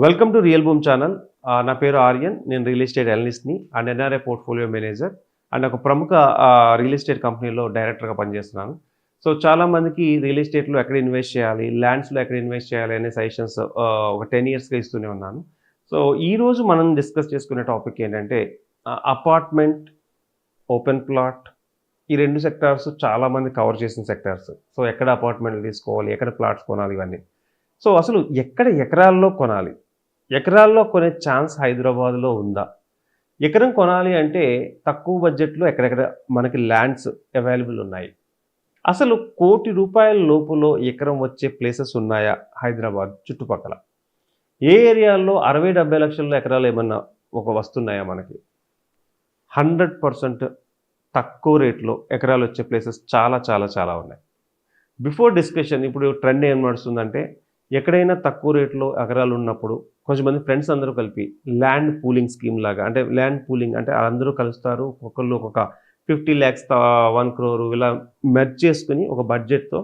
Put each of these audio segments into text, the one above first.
Welcome to real boom channel. నా పేరు ఆర్యన్. నేను రియల్ ఎస్టేట్ అనలిస్ట్‌ని and NRI portfolio manager and ఒక ప్రముఖ రియల్ ఎస్టేట్ కంపెనీలో డైరెక్టర్‌గా పనిచేస్తున్నాను. సో చాలామందికి రియల్ ఎస్టేట్‌లో ఎక్కడ ఇన్వెస్ట్ చేయాలి, ల్యాండ్స్‌లో ఎక్కడ ఇన్వెస్ట్ చేయాలి అనే సజెషన్స్ ఒక 10 ఇయర్స్‌గా ఇస్తూనే ఉన్నాను. సో ఈరోజు మనం డిస్కస్ చేసుకునే టాపిక్ ఏంటంటే అపార్ట్మెంట్, ఓపెన్ ప్లాట్ ఈ 2 సెక్టార్స్ చాలామంది కవర్ చేసిన సెక్టార్స్. సో ఎక్కడ అపార్ట్మెంట్లు తీసుకోవాలి, ఎక్కడ ప్లాట్స్ కొనాలి ఇవన్నీ. సో అసలు ఎక్కడ ఎకరాల్లో కొనాలి? ఎకరాల్లో కొనే ఛాన్స్ హైదరాబాద్‌లో ఉందా? ఎకరం కొనాలి అంటే తక్కువ బడ్జెట్‌లో ఎక్కడెక్కడ మనకి ల్యాండ్స్ అవైలబుల్ ఉన్నాయి. అసలు ₹1,00,00,000 లోపులో ఎకరం వచ్చే ప్లేసెస్ ఉన్నాయా హైదరాబాద్ చుట్టుపక్కల? ఏ ఏరియాల్లో 60, 70 లక్షల ఎకరాలు ఏమన్నా వస్తున్నాయా మనకి? 100% తక్కువ రేట్‌లో ఎకరాలు వచ్చే ప్లేసెస్ చాలా చాలా చాలా ఉన్నాయి. బిఫోర్ డిస్కషన్ ఇప్పుడు ట్రెండ్ ఏం నడుస్తుందంటే ఎక్కడైనా తక్కువ రేట్లో ఎకరాలు ఉన్నప్పుడు కొంచెంమంది ఫ్రెండ్స్ అందరూ కలిపి ల్యాండ్ పూలింగ్ స్కీమ్ లాగా అంటే ల్యాండ్ పూలింగ్ అంటే అందరూ కలుస్తారు. ఒక్కొక్కళ్ళు ఒక్కొక్క 50 lakhs 1 crore ఇలా మెర్జ్ చేసుకుని ఒక బడ్జెట్‌తో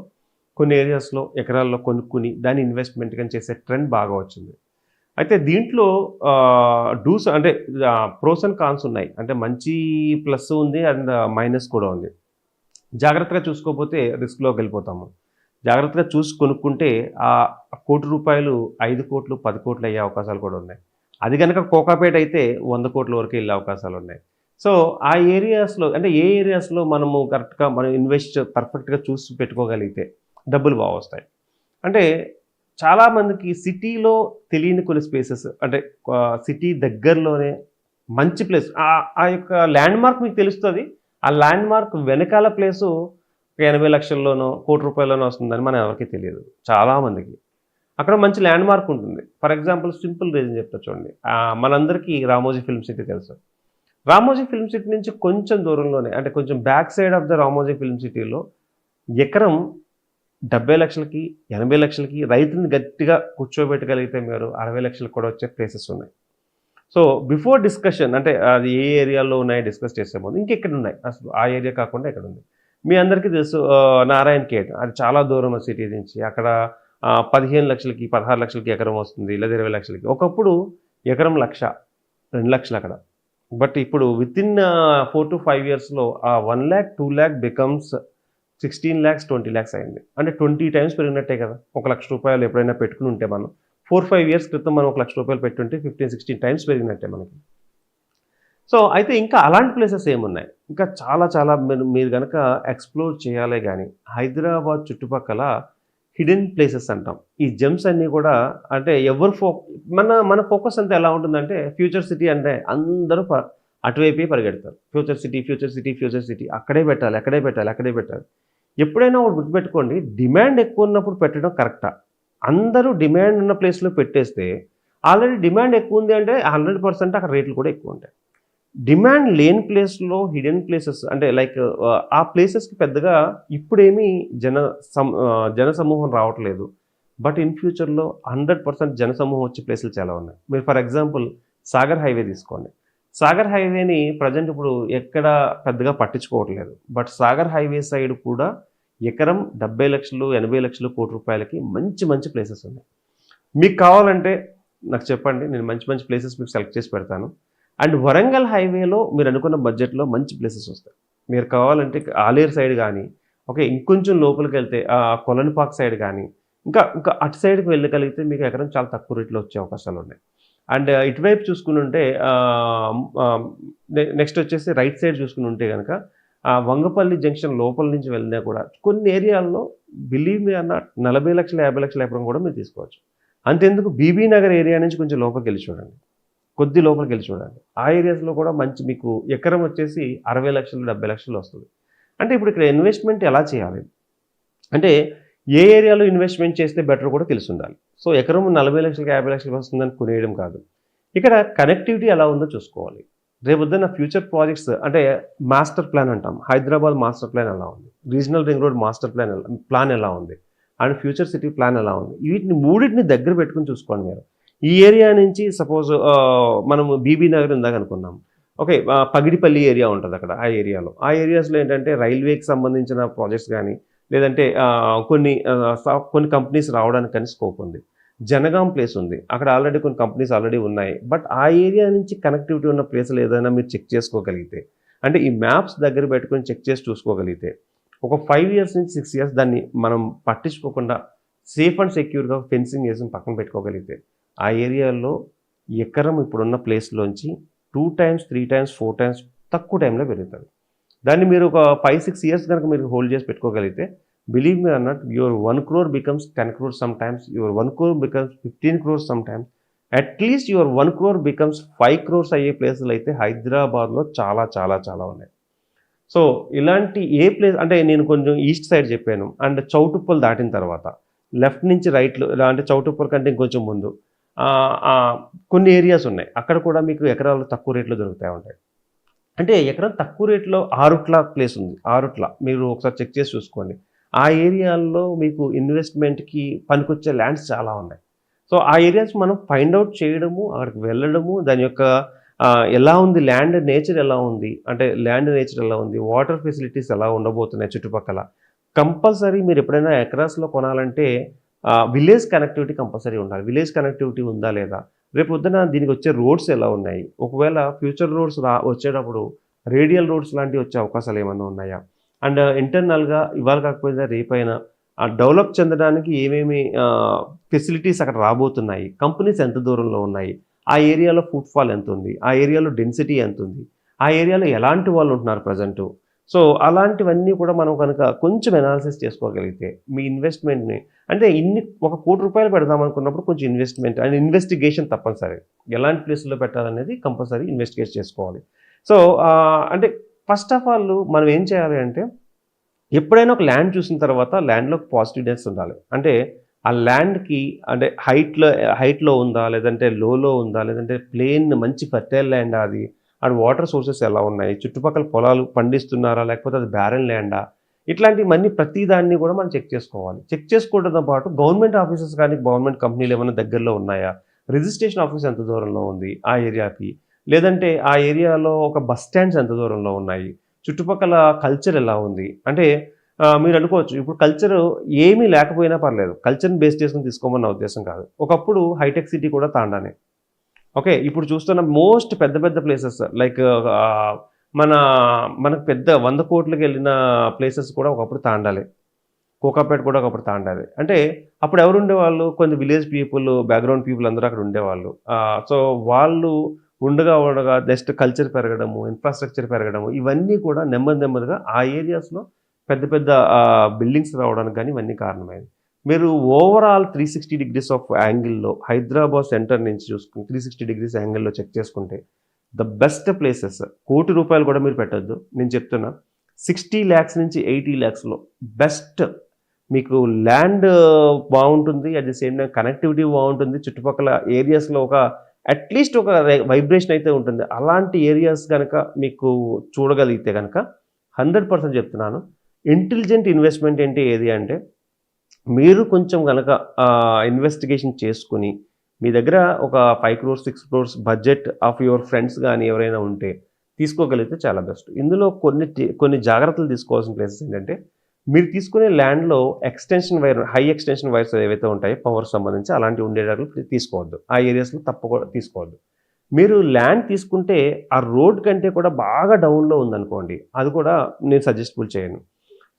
కొన్ని ఏరియాస్‌లో ఎకరాల్లో కొనుక్కొని దాన్ని ఇన్వెస్ట్‌మెంట్ గాని చేసే ట్రెండ్ బాగా వచ్చింది. అయితే దీంట్లో డూస్ అంటే ప్రోస్ అండ్ కాన్స్ ఉన్నాయి. అంటే మంచి ప్లస్ ఉంది అండ్ మైనస్ కూడా ఉంది. జాగ్రత్తగా చూసుకోకపోతే రిస్క్‌లోకి వెళ్ళిపోతాము. జాగ్రత్తగా చూసి కొనుక్కుంటే ₹1,00,00,000 5,00,00,000 10,00,00,000 అయ్యే అవకాశాలు కూడా ఉన్నాయి. అది గనక కోకాపేట అయితే 100,00,00,000 వరకు వెళ్ళే అవకాశాలు ఉన్నాయి. సో ఆ ఏరియాస్‌లో అంటే ఏ ఏరియాస్‌లో మనము కరెక్ట్‌గా మనం ఇన్వెస్ట్ పర్ఫెక్ట్‌గా చూసి పెట్టుకోగలిగితే డబ్బులు వస్తాయి. అంటే చాలామందికి సిటీలో తెలియని కొన్ని స్పేసెస్ అంటే సిటీ దగ్గరలోనే మంచి ప్లేస్ ఆ యొక్క ల్యాండ్‌మార్క్ మీకు తెలుస్తది. ఆ ల్యాండ్‌మార్క్ వెనకాల ప్లేసు 80 లక్షల్లోనో, ₹1,00,00,000 వస్తుందని మనం ఎవరికీ తెలియదు చాలామందికి. అక్కడ మంచి ల్యాండ్‌మార్క్ ఉంటుంది. ఫర్ ఎగ్జాంపుల్ సింపుల్ రీజన్ చెప్తా చూడండి. మనందరికీ రామోజీ ఫిల్మ్ సిటీ తెలుసు. రామోజీ ఫిల్మ్ సిటీ నుంచి కొంచెం దూరంలోనే అంటే కొంచెం back side of the Ramoji film సిటీలో ఎకరం 70 లక్షలకి, 80 లక్షలకి రైతుని గట్టిగా కూర్చోబెట్టగలిగితే మీరు 60 లక్షలకు కూడా వచ్చే ప్లేసెస్ ఉన్నాయి. సో బిఫోర్ డిస్కషన్ అంటే అది ఏ ఏరియాలో ఉన్నాయో డిస్కస్ చేసే ముందు ఇంకెక్కడున్నాయి అసలు ఆ ఏరియా కాకుండా ఎక్కడుంది? మీ అందరికీ తెలుసు నారాయణ్ ఖేడ్ అది చాలా దూరం సిటీ నుంచి. అక్కడ 15 లక్షలకి, 16 లక్షలకి ఎకరం వస్తుంది. లేదా 20 లక్షలకి. ఒకప్పుడు ఎకరం 1,00,000, 2,00,000 అక్కడ. బట్ ఇప్పుడు వితిన్ 4-5 ఇయర్స్‌లో 1,00,000, 2,00,000 బికమ్స్ 16 lakhs, 20 lakhs అయింది. అంటే 20 టైమ్స్ పెరిగినట్టే కదా! ₹1,00,000 ఎప్పుడైనా పెట్టుకుని ఉంటే మనం 4-5 ఇయర్స్ క్రితం మనం ₹1,00,000 పెట్టుంటే 15-16 టైమ్స్ పెరిగినట్టే మనకి. సో అయితే ఇంకా అలాంటి ప్లేసెస్ ఏమున్నాయి? ఇంకా చాలా చాలా మీరు గనక ఎక్స్‌ప్లోర్ చేయాలే గానీ, హైదరాబాద్ చుట్టుపక్కల హిడెన్ ప్లేసెస్ అంటాం. ఈ జెమ్స్ అన్నీ కూడా అంటే ఎవరు మన ఫోకస్ అంతా ఎలా ఉంటుందంటే ఫ్యూచర్ సిటీ అంటే అందరూ అటువైపే పరిగెడతారు. Future city, future city, future city అక్కడే పెట్టాలి, అక్కడే పెట్టాలి, అక్కడే పెట్టాలి. ఎప్పుడైనా ఒకటి గుర్తుపెట్టుకోండి డిమాండ్ ఎక్కువ ఉన్నప్పుడు పెట్టడం కరెక్టా? అందరూ డిమాండ్ ఉన్న ప్లేస్‌లో పెట్టేస్తే ఆల్రెడీ డిమాండ్ ఎక్కువ ఉంది అంటే 100% అక్కడ రేట్లు కూడా ఎక్కువ ఉంటాయి. డిమాండ్ లేని ప్లేస్‌లో హిడెన్ ప్లేసెస్ అంటే లైక్ ఆ ప్లేసెస్‌కి పెద్దగా ఇప్పుడేమీ జనసమూహం రావట్లేదు. బట్ ఇన్ ఫ్యూచర్‌లో 100% జనసమూహం వచ్చే ప్లేసులు చాలా ఉన్నాయి. మీరు ఫర్ ఎగ్జాంపుల్ సాగర్ హైవే తీసుకోండి. సాగర్ హైవేని ప్రెజెంట్ ఇప్పుడు ఎక్కడ పెద్దగా పట్టించుకోవట్లేదు. బట్ సాగర్ హైవే సైడ్ కూడా ఎకరం 70 లక్షలు, 80 లక్షలు, ₹1,00,00,000 మంచి మంచి ప్లేసెస్ ఉన్నాయి. మీకు కావాలంటే నాకు చెప్పండి. నేను మంచి మంచి ప్లేసెస్ మీకు సెలెక్ట్ చేసి పెడతాను. అండ్ వరంగల్ హైవేలో మీరు అనుకున్న బడ్జెట్‌లో మంచి ప్లేసెస్ వస్తాయి. మీరు కావాలంటే ఆలేరు సైడ్ గానీ, ఓకే ఇంకొంచెం లోపలికెళ్తే కొలనుపాక సైడ్ గానీ, ఇంకా ఇంకా అటు సైడ్‌కి వెళ్ళగలిగితే మీకు ఎకరం చాలా తక్కువ రేట్‌లో వచ్చే అవకాశాలున్నాయి. అండ్ ఇటువైపు చూసుకునుంటే నెక్స్ట్ వచ్చేసి రైట్ సైడ్ చూసుకునుంటే గనక వంగపల్లి జంక్షన్ లోపల నుంచి వెళ్ళినా కూడా కొన్ని ఏరియాల్లో బిలీవ్ మీ అన్న 40 లక్షల, 50 లక్షల ఎకరం కూడా మీరు తీసుకోవచ్చు. అంతెందుకు బీబీ నగర్ ఏరియా నుంచి కొంచెం లోపలికెళ్ళి చూడండి. కొద్ది లోపలికెళ్ళి చూడండి. ఆ ఏరియాస్‌లో కూడా మంచి మీకు ఎకరం వచ్చేసి 60 లక్షలు, 70 లక్షలు వస్తుంది. అంటే ఇప్పుడు ఇక్కడ ఇన్వెస్ట్‌మెంట్ ఎలా చేయాలి? అంటే ఏ ఏరియాలో ఇన్వెస్ట్‌మెంట్ చేస్తే బెటర్ కూడా తెలిసుండాలి. సో ఎకరం 40 లక్షలకి, 50 లక్షలకి వస్తుందని కొనేయడం కాదు. ఇక్కడ కనెక్టివిటీ ఎలా ఉందో చూసుకోవాలి. రేపొద్దున్న ఫ్యూచర్ ప్రాజెక్ట్స్ అంటే మాస్టర్ ప్లాన్ అంటాం. హైదరాబాద్ మాస్టర్ ప్లాన్ ఎలా ఉంది? Regional ring road master plan ఎలా ఉంది? అండ్ ఫ్యూచర్ సిటీ ప్లాన్ ఎలా ఉంది? వీటిని మూడిటిని దగ్గర పెట్టుకొని చూసుకోండి మీరు. ఈ ఏరియా నుంచి సపోజ్ మనము బీబీ నగర్ ఇందాక అనుకున్నాం. ఓకే. పగిడిపల్లి ఏరియా ఉంటది అక్కడ ఆ ఏరియాలో. ఆ ఏరియాస్‌లో ఏంటంటే రైల్వేకి సంబంధించిన ప్రాజెక్ట్స్ గానీ, లేదంటే కొన్ని కంపెనీస్ రావడానికి కానీ స్కోప్ ఉంది. జనగాం ప్లేస్ ఉంది. అక్కడ ఆల్రెడీ కొన్ని కంపెనీస్ ఆల్రెడీ ఉన్నాయి. బట్ ఆ ఏరియా నుంచి కనెక్టివిటీ ఉన్న ప్లేసులు ఏదైనా మీరు చెక్ చేసుకోగలిగితే, అంటే ఈ మ్యాప్స్ దగ్గర పెట్టుకొని చెక్ చేసి చూసుకోగలిగితే, ఒక 5 ఇయర్స్ నుంచి 6 ఇయర్స్ దాన్ని మనం పట్టించుకోకుండా సేఫ్ అండ్ సెక్యూర్‌గా ఫెన్సింగ్ ఏసి పక్కన పెట్టుకోగలిగితే, ఆ ఏరియాలో ఎకరం ఇప్పుడున్న ప్లేస్‌లోంచి 2 టైమ్స్, 3 టైమ్స్, 4 టైమ్స్ తక్కువ టైంలో పెరుగుతది. దాన్ని మీరు ఒక 5, 6 ఇయర్స్ గనుక మీరు హోల్డ్ చేసి పెట్టుకోగలిగితే, believe me or not, your 1 crore becomes 10 crores sometimes, your 1 crore becomes 15 crores sometimes. At least your 1 crore becomes 5 crores అయ్యే ప్లేసులైతే హైదరాబాద్‌లో చాలా చాలా చాలా ఉన్నాయి. సో, ఇలాంటి ఏ ప్లేస్ అంటే నేను కొంచెం ఈస్ట్ సైడ్ చెప్పాను. అండ్ చౌటుప్పల్ దాటిన తర్వాత లెఫ్ట్ నుంచి రైట్‌లో ఇలా అంటే చౌటుప్పల్ కంటే ఇంకొంచెం ముందు కొన్ని ఏరియాస్ ఉన్నాయి. అక్కడ కూడా మీకు ఎకరాలు తక్కువ రేట్‌లో దొరుకుతా ఉంటాయి. అంటే ఎకరం తక్కువ రేట్‌లో ఆరుట్ల ప్లేస్ ఉంది. ఆరుట్ల మీరు ఒకసారి చెక్ చేసి చూసుకోండి. ఆ ఏరియాల్లో మీకు ఇన్వెస్ట్‌మెంట్‌కి పనికొచ్చే ల్యాండ్స్ చాలా ఉన్నాయి. సో, ఆ ఏరియాస్ మనం ఫైండ్ ఔట్ చేయడము, అక్కడికి వెళ్ళడము, దాని యొక్క ఎలా ఉంది ల్యాండ్ నేచర్ ఎలా ఉంది, అంటే ల్యాండ్ నేచర్ ఎలా ఉంది, వాటర్ ఫెసిలిటీస్ ఎలా ఉండబోతున్నాయి చుట్టుపక్కల. కంపల్సరీ మీరు ఎప్పుడైనా ఎకరాస్‌లో కొనాలంటే విలేజ్ కనెక్టివిటీ కంపల్సరీ ఉండాలి. విలేజ్ కనెక్టివిటీ ఉందా లేదా? రేపొద్దున దీనికొచ్చే రోడ్స్ ఎలా ఉన్నాయి? ఒకవేళ ఫ్యూచర్ రోడ్స్ వచ్చేటప్పుడు రేడియల్ రోడ్స్ లాంటివి వచ్చే అవకాశాలు ఏమన్నా ఉన్నాయా? అండ్ ఇంటర్నల్‌గా ఇవాళ కాకపోయినా రేపైనా డెవలప్ చెందడానికి ఏమేమి ఫెసిలిటీస్ అక్కడ రాబోతున్నాయి? కంపెనీస్ ఎంత దూరంలో ఉన్నాయి? ఆ ఏరియాలో ఫుట్‌ఫాల్ ఎంతుంది? ఆ ఏరియాలో డెన్సిటీ ఎంతుంది? ఆ ఏరియాలో ఎలాంటి వాళ్ళు ఉంటున్నారు ప్రెజెంటు? సో, అలాంటివన్నీ కూడా మనం కనుక కొంచెం అనాలిసిస్ చేసుకోగలిగితే మీ ఇన్వెస్ట్‌మెంట్‌ని అంటే ఒక రూ. 1,00,00,000 పెడదామనుకున్నప్పుడు కొంచెం ఇన్వెస్ట్‌మెంట్ అండ్ ఇన్వెస్టిగేషన్ తప్పనిసరి. ఎలాంటి ప్లేస్‌లో పెట్టాలనేది కంపల్సరీ ఇన్వెస్టిగేట్ చేసుకోవాలి. సో, అంటే ఫస్ట్ ఆఫ్ ఆల్ మనం ఏం చేయాలి అంటే ఎప్పుడైనా ఒక ల్యాండ్ చూసిన తర్వాత ల్యాండ్‌లో పాజిటివ్‌నెస్ ఉండాలి. అంటే ఆ ల్యాండ్‌కి అంటే హైట్‌లో ఉందా? లేదంటే లోలో ఉందా? లేదంటే ప్లెయిన్ మంచి ఫెర్టైల్ ల్యాండా అది? అండ్ వాటర్ సోర్సెస్ ఎలా ఉన్నాయి? చుట్టుపక్కల పొలాలు పండిస్తున్నారా? లేకపోతే అది బ్యారన్ ల్యాండా? ఇట్లాంటివన్నీ ప్రతి దాన్ని కూడా మనం చెక్ చేసుకోవాలి. చెక్ చేసుకోవడంతో పాటు గవర్నమెంట్ ఆఫీసెస్ కానీ, గవర్నమెంట్ కంపెనీలు ఏమైనా దగ్గరలో ఉన్నాయా? రిజిస్ట్రేషన్ ఆఫీస్ ఎంత దూరంలో ఉంది ఆ ఏరియాకి? లేదంటే ఆ ఏరియాలో ఒక బస్ స్టాండ్స్ ఎంత దూరంలో ఉన్నాయి? చుట్టుపక్కల కల్చర్ ఎలా ఉంది? అంటే మీరు అనుకోవచ్చు ఇప్పుడు కల్చర్ ఏమీ లేకపోయినా పర్లేదు. కల్చర్‌ని బేస్ చేసుకొని తీసుకోమని నా ఉద్దేశ్యం కాదు. ఒకప్పుడు హైటెక్ సిటీ కూడా తాండానే. ఓకే. ఇప్పుడు చూస్తున్న మోస్ట్ పెద్ద పెద్ద ప్లేసెస్ లైక్ ఆహ్, మన మనకు పెద్ద 100,00,00,000కెళ్ళిన ప్లేసెస్ కూడా ఒకప్పుడు తాండాలే. కోకాపేట కూడా ఒకప్పుడు తాండాలే. అంటే అప్పుడు ఎవరుండేవాళ్ళు? కొన్ని విలేజ్ పీపుల్, బ్యాక్‌గ్రౌండ్ పీపుల్ అందరూ అక్కడ ఉండేవాళ్ళు. సో, వాళ్ళు ఉండగా నెక్స్ట్ కల్చర్ పెరగడము, ఇన్‌ఫ్రాస్ట్రక్చర్ పెరగడము, ఇవన్నీ కూడా నెమ్మది నెమ్మదిగా ఆ ఏరియాస్‌లో పెద్ద పెద్ద బిల్డింగ్స్ రావడానికి గాని ఇవన్నీ కారణమైంది. మీరు ఓవరాల్ 360 డిగ్రీస్ ఆఫ్ యాంగిల్‌లో హైదరాబాద్ సెంటర్ నుంచి చూసుకుంటే 360 డిగ్రీస్ యాంగిల్‌లో చెక్ చేసుకుంటే ద బెస్ట్ ప్లేసెస్ ₹1,00,00,000 కూడా మీరు పెట్టొద్దు. నేను చెప్తున్నా 60,00,000 నుంచి 80,00,000లో బెస్ట్ మీకు ల్యాండ్ బావుంటుంది. At the same time connectivity బావుంటుంది. చుట్టుపక్కల ఏరియాస్‌లో అట్‌లీస్ట్ ఒక వైబ్రేషన్ అయితే ఉంటుంది. అలాంటి ఏరియాస్ గనక మీకు చూడగలిగితే గనక 100% చెప్తున్నాను. ఇంటెలిజెంట్ ఇన్వెస్ట్‌మెంట్ అంటే ఏది అంటే మీరు కొంచెం గనక ఇన్వెస్టిగేషన్ చేసుకొని మీ దగ్గర ఒక 5 crores, 6 crores budget of your friends గాని ఎవరైనా ఉంటే తీసుకోగలిగితే చాలా బెస్ట్. ఇందులో కొన్ని జాగ్రత్తలు తీసుకోవాల్సిన ప్లేసెస్ ఏంటంటే మీరు తీసుకునే ల్యాండ్‌లో extension wire, high extension wires ఏవైతే ఉంటాయో పవర్‌కి సంబంధించి అలాంటివి ఉండేటట్లు తీసుకోవద్దు. ఆ ఏరియాస్‌లో తప్పకుండా తీసుకోవద్దు. మీరు ల్యాండ్ తీసుకుంటే ఆ రోడ్ కంటే కూడా బాగా డౌన్‌లో ఉందనుకోండి. అది కూడా నేను సజెస్టబుల్ చేయను.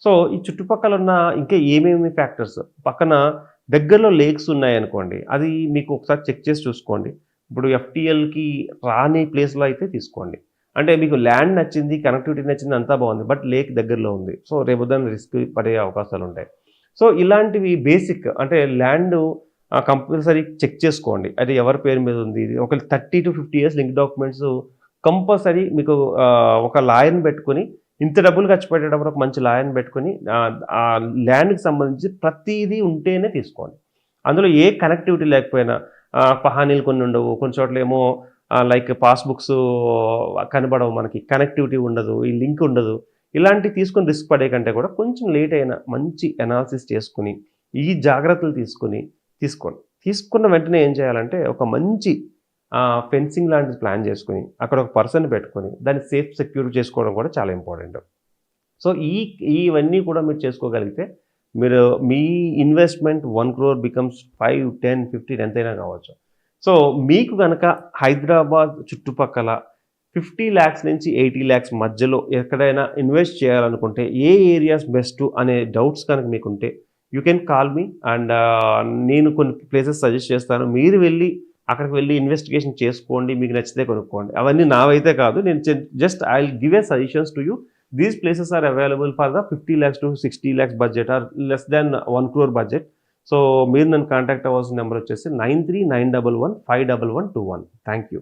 సో, ఈ చుట్టుపక్కల ఉన్న ఇంకా ఏమేమి ఫ్యాక్టర్స్ పక్కన దగ్గరలో లేక్స్ ఉన్నాయనుకోండి. అది మీకు ఒకసారి చెక్ చేసి చూసుకోండి. ఇప్పుడు ఎఫ్‌టీఎల్‌కి రాని ప్లేస్‌లో అయితే తీసుకోండి. అంటే మీకు ల్యాండ్ నచ్చింది, కనెక్టివిటీ నచ్చింది అంతా బావుంది. బట్ లేక్ దగ్గరలో ఉంది. సో, రేపొద్దున రిస్క్ పడే అవకాశాలుంటాయి. సో, ఇలాంటివి బేసిక్ అంటే ల్యాండు కంపల్సరీ చెక్ చేసుకోండి. అది ఎవరి పేరు మీద ఉంది. ఒక 30-50 ఇయర్స్ లింక్ డాక్యుమెంట్స్ కంపల్సరీ మీకు ఒక లాయర్‌ని పెట్టుకొని ఇంత డబ్బులు ఖర్చు పెట్టేటప్పుడు ఒక మంచి లాయర్‌ని పెట్టుకొని ఆ ల్యాండ్‌కి సంబంధించి ప్రతీదీ ఉంటేనే తీసుకోండి. అందులో ఏ కనెక్టివిటీ లేకపోయినా పహానీలు కొన్ని ఉండవు. కొన్ని చోట్లేమో లైక్ పాస్‌బుక్స్ కనబడవు మనకి. కనెక్టివిటీ ఉండదు. ఈ లింక్ ఉండదు. ఇలాంటివి తీసుకొని రిస్క్ పడే కంటే కూడా కొంచెం లేట్ అయినా మంచి అనాలిసిస్ చేసుకొని, ఈ జాగ్రత్తలు తీసుకోండి. తీసుకున్న వెంటనే ఏం చేయాలంటే ఒక మంచి ఫెన్సింగ్ లాంటిది ప్లాన్ చేసుకొని, అక్కడ ఒక పర్సన్‌ని పెట్టుకొని, దాన్ని సెక్యూర్ చేసుకోవడం కూడా చాలా ఇంపార్టెంట్. సో, ఇవన్నీ కూడా మీరు చేసుకోగలిగితే మీరు మీ ఇన్వెస్ట్మెంట్ 1 crore బికమ్స్ 5, 10, 15 ఎంతైనా కావచ్చు. సో మీకు కనుక హైదరాబాద్ చుట్టుపక్కల 50 lakhs నుంచి 80 lakhs మధ్యలో ఎక్కడైనా ఇన్వెస్ట్ చేయాలనుకుంటే ఏ ఏరియాస్ బెస్ట్ అనే డౌట్స్ కనుక మీకుంటే you can call me and నేను కొన్ని ప్లేసెస్ సజెస్ట్ చేస్తాను. మీరు వెళ్ళి అక్కడికి వెళ్ళి ఇన్వెస్టిగేషన్ చేసుకోండి, మీకు నచ్చితే కొనుక్కోండి. అవన్నీ నావైతే కాదు, నేను just I will give a suggestions to you. These places are available for the 50 lakhs to 60 lakhs budget or less than 1 crore budget. So మీరు నన్ను కాంటాక్ట్ అవ్వాల్సిన నెంబర్ వచ్చేసి 9391151121. Thank you.